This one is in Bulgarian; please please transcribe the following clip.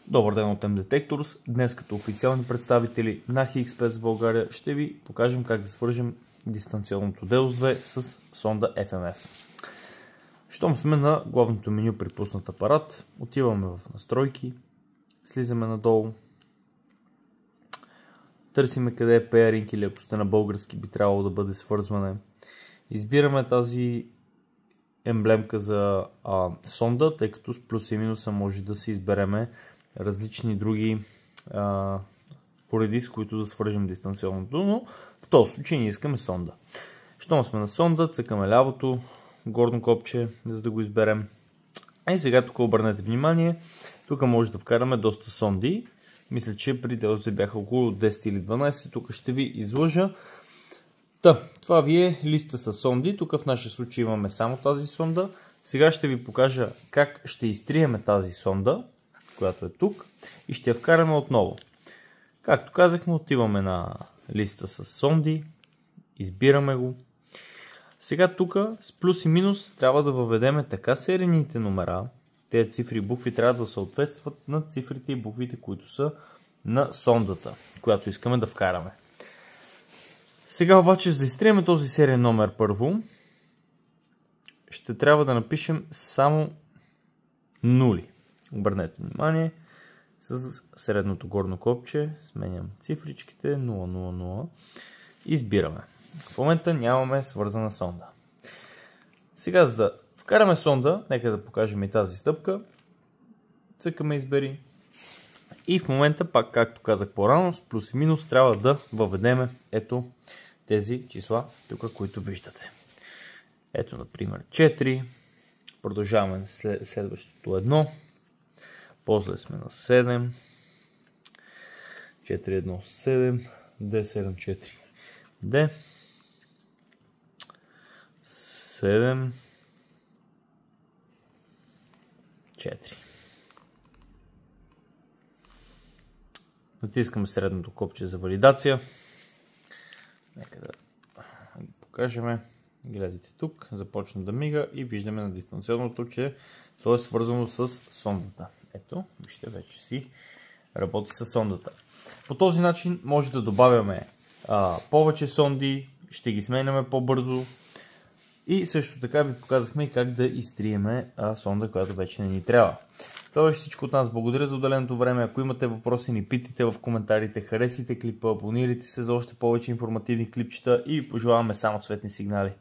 Добър ден от mDetectors. Днес като официални представители на HXPS България ще ви покажем как да свържем дистанционното DEOS 2 с сонда FMF. Щом сме на главното меню при пуснат апарат, отиваме в настройки, слизаме надолу, търсиме къде е pairing или ако сте на български би трябвало да бъде свързване. Избираме тази емблемка за сонда, тъй като с плюс и минуса може да си избереме различни други пореди, с които да свържем дистанционното, но в този случай ние искаме сонда. Щом сме на сонда, цъкаме лявото горно копче, за да го изберем. И сега тук обърнете внимание, тук може да вкараме доста сонди. Мисля, че при DEOS бяха около 10 или 12, тук ще ви излъжа. Това ви е листа с сонди, тук в нашия случай имаме само тази сонда. Сега ще ви покажа как ще изтриеме тази сонда, която е тук, и ще я вкараме отново. Както казахме, отиваме на листа с сонди, избираме го. Сега тук с плюс и минус трябва да въведем така серийните номера. Тези цифри и букви трябва да съответстват на цифрите и буквите, които са на сондата, която искаме да вкараме. Сега обаче, за да изтриеме този сериен номер първо, ще трябва да напишем само нули. Обърнете внимание, с средното горно копче сменям цифричките 000, избираме. В момента нямаме свързана сонда. Сега, за да вкараме сонда, нека да покажем и тази стъпка. Цъкаме избери. И в момента, пак както казах по-рано, с плюс и минус трябва да въведеме ето тези числа, тук, които виждате. Ето, например, 4. Продължаваме на следващото 1. После сме на 7. 4, 1, 7. D7, 4. D. 7. 4. Натискаме средното копче за валидация. Нека да ги покажем. Гледайте тук, започна да мига и виждаме на дистанционното, че то е свързано с сондата. Ето, вижте, вече си работи с сондата. По този начин може да добавяме повече сонди, ще ги сменяме по-бързо и също така ви показахме как да изтриеме сонда, която вече не ни трябва. Това беше всичко от нас. Благодаря за отделеното време. Ако имате въпроси, ни питайте в коментарите, харесайте клипа, абонирайте се за още повече информативни клипчета и пожелаваме само цветни сигнали.